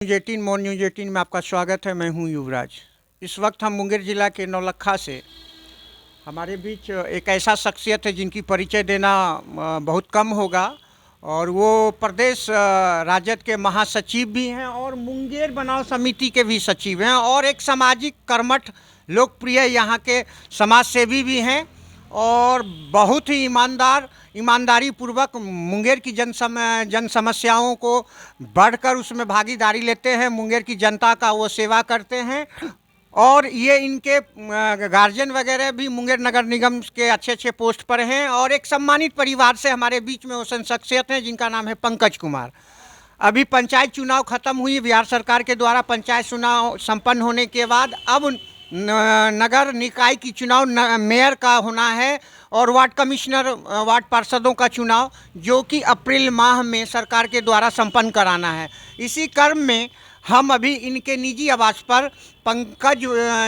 News 18 मोर news 18 में आपका स्वागत है। मैं हूं युवराज। इस वक्त हम मुंगेर ज़िला के नौलक्खा से हमारे बीच एक ऐसा शख्सियत है जिनकी परिचय देना बहुत कम होगा, और वो प्रदेश राजद के महासचिव भी हैं और मुंगेर बनाव समिति के भी सचिव हैं, और एक सामाजिक कर्मठ लोकप्रिय यहाँ के समाज सेवी भी हैं, और बहुत ही ईमानदारी पूर्वक मुंगेर की जन समस्याओं को बढ़कर उसमें भागीदारी लेते हैं। मुंगेर की जनता का वो सेवा करते हैं, और ये इनके गार्जियन वगैरह भी मुंगेर नगर निगम के अच्छे अच्छे पोस्ट पर हैं, और एक सम्मानित परिवार से हमारे बीच में वो शख्सियत हैं जिनका नाम है पंकज कुमार। अभी पंचायत चुनाव खत्म हुई, बिहार सरकार के द्वारा पंचायत चुनाव संपन्न होने के बाद अब नगर निकाय की चुनाव मेयर का होना है, और वार्ड कमिश्नर वार्ड पार्षदों का चुनाव जो कि अप्रैल माह में सरकार के द्वारा संपन्न कराना है। इसी क्रम में हम अभी इनके निजी आवास पर, पंकज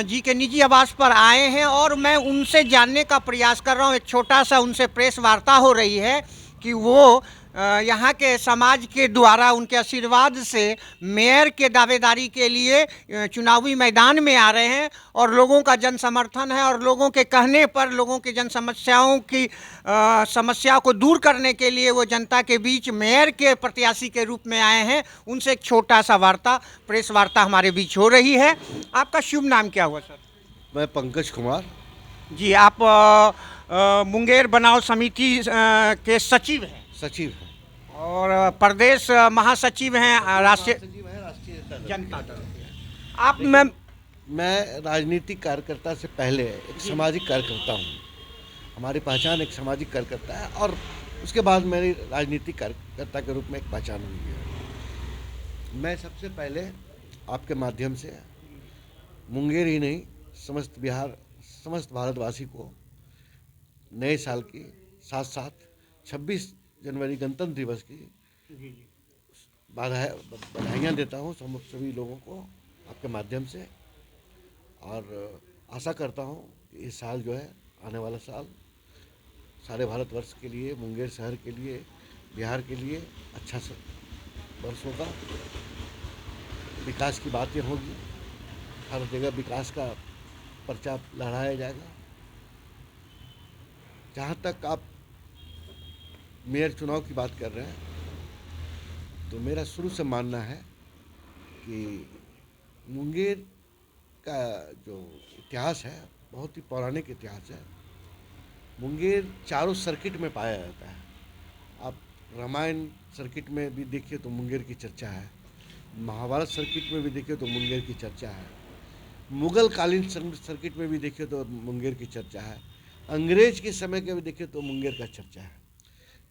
जी के निजी आवास पर आए हैं, और मैं उनसे जानने का प्रयास कर रहा हूं। एक छोटा सा उनसे प्रेस वार्ता हो रही है कि वो यहाँ के समाज के द्वारा उनके आशीर्वाद से मेयर के दावेदारी के लिए चुनावी मैदान में आ रहे हैं, और लोगों का जन समर्थन है, और लोगों के कहने पर लोगों के जन समस्याओं की समस्या को दूर करने के लिए वो जनता के बीच मेयर के प्रत्याशी के रूप में आए हैं। उनसे एक छोटा सा प्रेस वार्ता हमारे बीच हो रही है। आपका शुभ नाम क्या हुआ सर? मैं पंकज कुमार जी, आप मुंगेर बनाव समिति के सचिव हैं, सचिव हैं और प्रदेश महासचिव हैं राष्ट्रीय सचिव है राष्ट्रीय जनता दल के। आप मैं राजनीतिक कार्यकर्ता से पहले एक सामाजिक कार्यकर्ता हूँ। हमारी पहचान एक सामाजिक कार्यकर्ता है, और उसके बाद मेरी राजनीतिक कार्यकर्ता के रूप में एक पहचान हुई है। मैं सबसे पहले आपके माध्यम से मुंगेर ही नहीं, समस्त बिहार, समस्त भारतवासी को नए साल की साथ साथ 26 जनवरी गणतंत्र दिवस की बधाइयाँ देता हूँ सभी लोगों को आपके माध्यम से, और आशा करता हूँ कि इस साल जो है, आने वाला साल सारे भारतवर्ष के लिए, मुंगेर शहर के लिए, बिहार के लिए अच्छा वर्ष होगा। विकास की बातें होगी, हर जगह विकास का पर्चा लहराया जाएगा। जहाँ तक आप मेयर चुनाव की बात कर रहे हैं, तो मेरा शुरू से मानना है कि मुंगेर का जो इतिहास है बहुत ही पौराणिक इतिहास है। मुंगेर चारों सर्किट में पाया जाता है। आप रामायण सर्किट में भी देखिए तो मुंगेर की चर्चा है, महाभारत सर्किट में भी देखिए तो मुंगेर की चर्चा है, मुगल कालीन सर्किट में भी देखिए तो मुंगेर की चर्चा है, अंग्रेज के समय के भी देखिए तो मुंगेर का चर्चा है।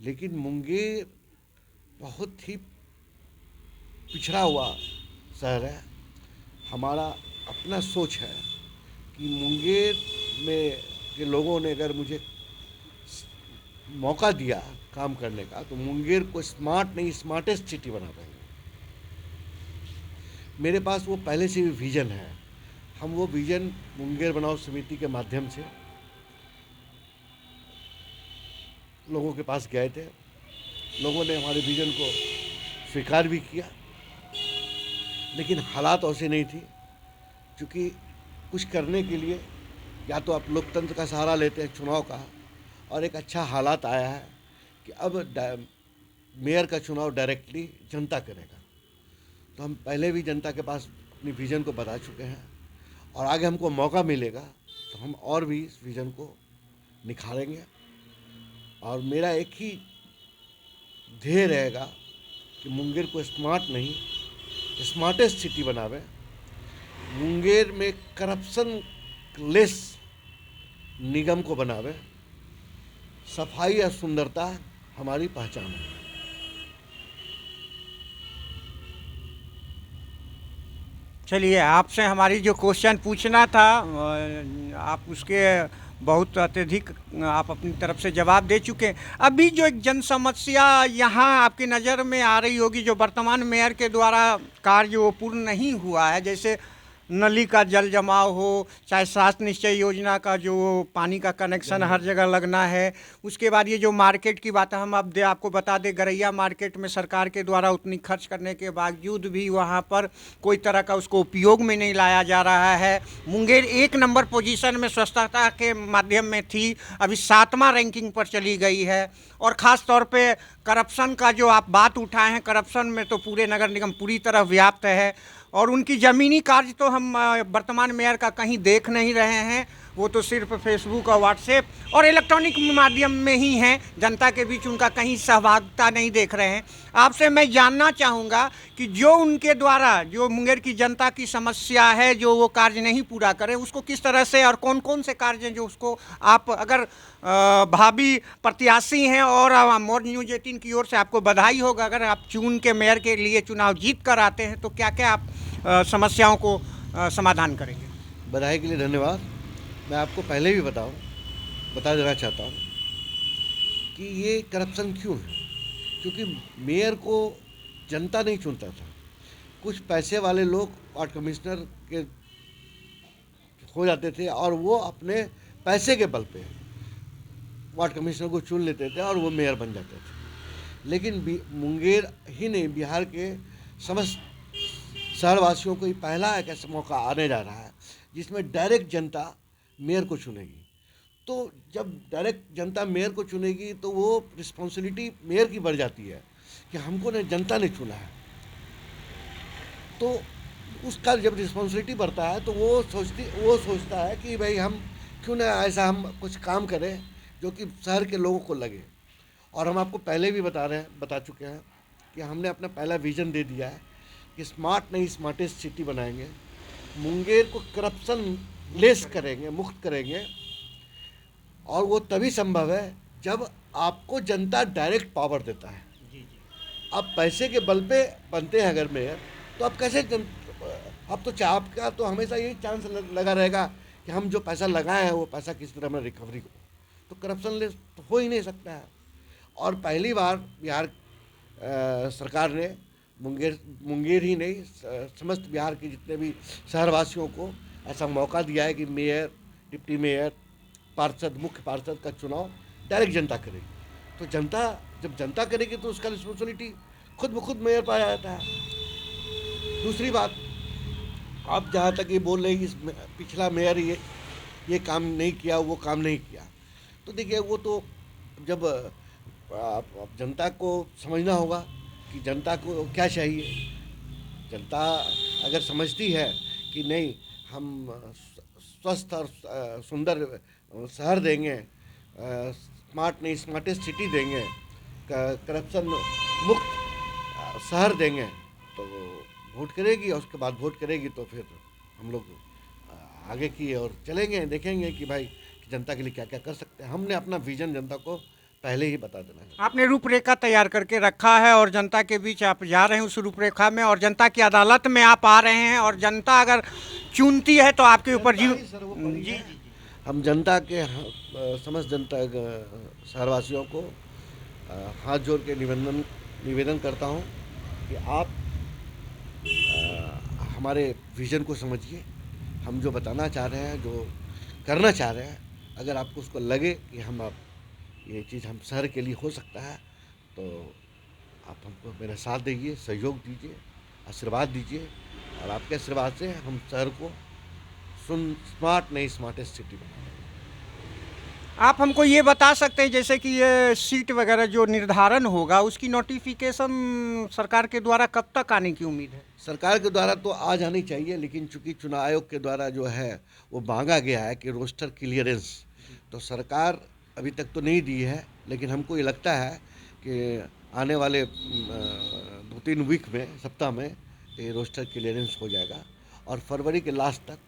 लेकिन मुंगेर बहुत ही पिछड़ा हुआ शहर है। हमारा अपना सोच है कि मुंगेर में के लोगों ने अगर मुझे मौका दिया काम करने का, तो मुंगेर को स्मार्ट नहीं, स्मार्टेस्ट सिटी बना पाएंगे। मेरे पास वो पहले से भी विज़न है। हम वो विज़न मुंगेर बनाव समिति के माध्यम से लोगों के पास गए थे। लोगों ने हमारे विज़न को स्वीकार भी किया, लेकिन हालात ऐसे नहीं थी। क्योंकि कुछ करने के लिए या तो आप लोकतंत्र का सहारा लेते हैं, चुनाव का, और एक अच्छा हालात आया है कि अब मेयर का चुनाव डायरेक्टली जनता करेगा। तो हम पहले भी जनता के पास अपनी विज़न को बता चुके हैं, और आगे हमको मौका मिलेगा तो हम और भी इस विज़न को निखारेंगे। और मेरा एक ही ध्येय रहेगा कि मुंगेर को स्मार्ट नहीं, स्मार्टेस्ट सिटी बनावे। मुंगेर में करप्शन लेस निगम को बनावे। सफाई और सुंदरता हमारी पहचान है। चलिए, आपसे हमारी जो क्वेश्चन पूछना था, आप उसके बहुत अत्यधिक आप अपनी तरफ से जवाब दे चुके हैं। अभी जो एक जन समस्या यहाँ आपकी नज़र में आ रही होगी, जो वर्तमान मेयर के द्वारा कार्य वो पूर्ण नहीं हुआ है, जैसे नली का जल जमाव हो, चाहे स्वास्थ्य निश्चय योजना का जो पानी का कनेक्शन हर जगह लगना है। उसके बाद ये जो मार्केट की बात है, हम अब आपको बता दें, गरैया मार्केट में सरकार के द्वारा उतनी खर्च करने के बावजूद भी वहाँ पर कोई तरह का उसको उपयोग में नहीं लाया जा रहा है। मुंगेर 1 नंबर पोजीशन में स्वच्छता के माध्यम में थी, अभी 7वां रैंकिंग पर चली गई है। और ख़ास तौर पे करप्शन का जो आप बात उठाए हैं, करप्शन में तो पूरे नगर निगम पूरी तरह व्याप्त है। और उनकी ज़मीनी कार्य तो हम वर्तमान मेयर का कहीं देख नहीं रहे हैं, वो तो सिर्फ फेसबुक और व्हाट्सएप और इलेक्ट्रॉनिक माध्यम में ही हैं, जनता के बीच उनका कहीं सहभागिता नहीं देख रहे हैं। आपसे मैं जानना चाहूँगा कि जो उनके द्वारा जो मुंगेर की जनता की समस्या है, जो वो कार्य नहीं पूरा करें, उसको किस तरह से और कौन कौन से कार्य हैं जो उसको आप अगर भावी प्रत्याशी हैं, और मोर न्यूज़ 18 की ओर से आपको बधाई होगा अगर आप चुन के मेयर के लिए चुनाव जीत कर आते हैं, तो क्या क्या आप समस्याओं को समाधान करेंगे? बधाई के लिए धन्यवाद। मैं आपको पहले भी बता देना चाहता हूँ कि ये करप्शन क्यों है। क्योंकि मेयर को जनता नहीं चुनता था, कुछ पैसे वाले लोग वार्ड कमिश्नर के हो जाते थे और वो अपने पैसे के बल पे वार्ड कमिश्नर को चुन लेते थे और वो मेयर बन जाते थे। लेकिन मुंगेर ही नहीं, बिहार के समस्त शहरवासियों को ये पहला एक ऐसा मौका आने जा रहा है जिसमें डायरेक्ट जनता मेयर को चुनेगी। तो जब डायरेक्ट जनता मेयर को चुनेगी तो वो रिस्पॉन्सिबिलिटी मेयर की बढ़ जाती है कि हमको ने जनता ने चुना है। तो उसका जब रिस्पॉन्सिबिलिटी बढ़ता है तो वो सोचता है कि भाई हम क्यों ना ऐसा हम कुछ काम करें जो कि शहर के लोगों को लगे। और हम आपको पहले भी बता चुके हैं कि हमने अपना पहला विज़न दे दिया है कि स्मार्ट नहीं स्मार्टेस्ट सिटी बनाएंगे, मुंगेर को करप्शन लेस करेंगे, मुक्त करेंगे। और वो तभी संभव है जब आपको जनता डायरेक्ट पावर देता है। अब पैसे के बल पे बनते हैं अगर मेयर, तो आप कैसे अब तो आपका तो हमेशा यही चांस लगा रहेगा कि हम जो पैसा लगाए हैं वो पैसा किस तरह में रिकवरी हो। तो करप्शन लेस तो हो ही नहीं सकता है। और पहली बार बिहार सरकार ने मुंगेर ही नहीं समस्त बिहार के जितने भी शहरवासियों को ऐसा मौका दिया है कि मेयर, डिप्टी मेयर, पार्षद, मुख्य पार्षद का चुनाव डायरेक्ट जनता करेगी। तो जब जनता करेगी तो उसका रिस्पॉन्सिबिलिटी खुद ब खुद मेयर पर आ जाता है। दूसरी बात, आप जहाँ तक ये बोल रहे हैं कि पिछला मेयर ये काम नहीं किया, वो काम नहीं किया, तो देखिए वो तो जब आप जनता को समझना होगा कि जनता को क्या चाहिए। जनता अगर समझती है कि नहीं हम स्वस्थ और सुंदर शहर देंगे, स्मार्ट नहीं स्मार्टेस्ट सिटी देंगे, करप्शन मुक्त शहर देंगे, तो वोट करेगी। और उसके बाद वोट करेगी तो फिर हम लोग आगे की और चलेंगे, देखेंगे कि भाई जनता के लिए क्या क्या कर सकते हैं। हमने अपना विजन जनता को पहले ही बता देना है। आपने रूपरेखा तैयार करके रखा है और जनता के बीच आप जा रहे हैं उस रूपरेखा में, और जनता की अदालत में आप आ रहे हैं, और जनता अगर चुनती है तो आपके ऊपर जी। हम जनता के समस्त जनता शहरवासियों को हाथ जोड़ के निवेदन करता हूँ कि आप हमारे विज़न को समझिए। हम जो बताना चाह रहे हैं, जो करना चाह रहे हैं, अगर आपको उसको लगे कि ये चीज़ हम शहर के लिए हो सकता है, तो आप हमको मेरा साथ दीजिए, सहयोग दीजिए, आशीर्वाद दीजिए। और आपके आशीर्वाद से हम शहर को स्मार्ट नहीं स्मार्टेस्ट सिटी बनाएंगे। आप हमको ये बता सकते हैं जैसे कि ये सीट वगैरह जो निर्धारण होगा उसकी नोटिफिकेशन सरकार के द्वारा कब तक आने की उम्मीद है? सरकार के द्वारा तो आ जानी चाहिए, लेकिन चूंकि चुनाव आयोग के द्वारा जो है वो मांगा गया है कि रोस्टर क्लियरेंस, तो सरकार अभी तक तो नहीं दी है। लेकिन हमको ये लगता है कि आने वाले 2-3 वीक में, सप्ताह में ये रोस्टर क्लियरेंस हो जाएगा और फरवरी के लास्ट तक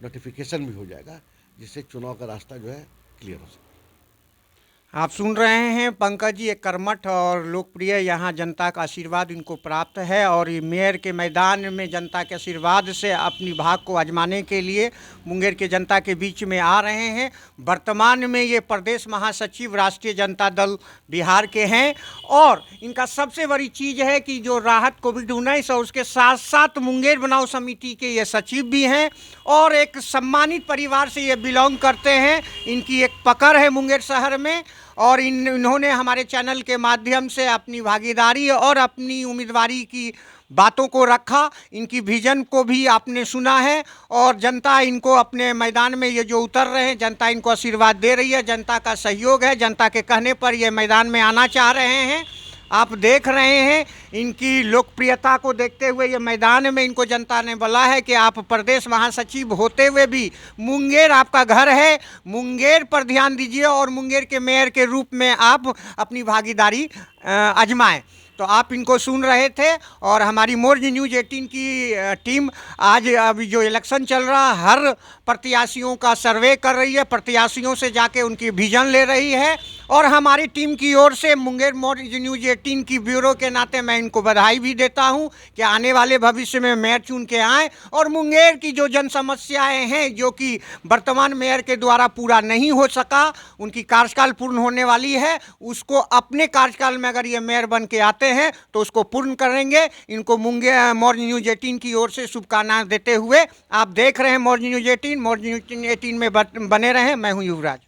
नोटिफिकेशन भी हो जाएगा, जिससे चुनाव का रास्ता जो है क्लियर हो सके। आप सुन रहे हैं पंकज जी, एक कर्मठ और लोकप्रिय यहाँ जनता का आशीर्वाद इनको प्राप्त है और ये मेयर के मैदान में जनता के आशीर्वाद से अपनी भाग को आजमाने के लिए मुंगेर के जनता के बीच में आ रहे हैं। वर्तमान में ये प्रदेश महासचिव राष्ट्रीय जनता दल बिहार के हैं और इनका सबसे बड़ी चीज़ है कि जो राहत कोविड-19 और उसके साथ साथ मुंगेर बनाओ समिति के ये सचिव भी हैं और एक सम्मानित परिवार से ये बिलोंग करते हैं। इनकी एक पकड़ है मुंगेर शहर में और इन्होंने हमारे चैनल के माध्यम से अपनी भागीदारी और अपनी उम्मीदवारी की बातों को रखा। इनकी विजन को भी आपने सुना है और जनता इनको अपने मैदान में ये जो उतर रहे हैं, जनता इनको आशीर्वाद दे रही है, जनता का सहयोग है, जनता के कहने पर ये मैदान में आना चाह रहे हैं। आप देख रहे हैं इनकी लोकप्रियता को देखते हुए ये मैदान में इनको जनता ने बोला है कि आप प्रदेश महासचिव होते हुए भी मुंगेर आपका घर है, मुंगेर पर ध्यान दीजिए और मुंगेर के मेयर के रूप में आप अपनी भागीदारी आजमाएं। तो आप इनको सुन रहे थे और हमारी मोर्ज न्यूज़ 18 की टीम आज अभी जो इलेक्शन चल रहा हर प्रत्याशियों का सर्वे कर रही है, प्रत्याशियों से जाके उनकी विजन ले रही है और हमारी टीम की ओर से मुंगेर मोर्ज न्यूज़ 18 की ब्यूरो के नाते मैं इनको बधाई भी देता हूं कि आने वाले भविष्य में मेयर चुन के आएँ और मुंगेर की जो जन समस्याएँ हैं जो कि वर्तमान मेयर के द्वारा पूरा नहीं हो सका, उनकी कार्यकाल पूर्ण होने वाली है, उसको अपने कार्यकाल में अगर ये मेयर बन के आते हैं तो उसको पूर्ण करेंगे। इनको मुंगेर मोर्ज न्यूज़ 18 की ओर से शुभकामनाएं देते हुए आप देख रहे हैं मोर्ज न्यूज़ 18 में बने रहें। मैं हूं युवराज।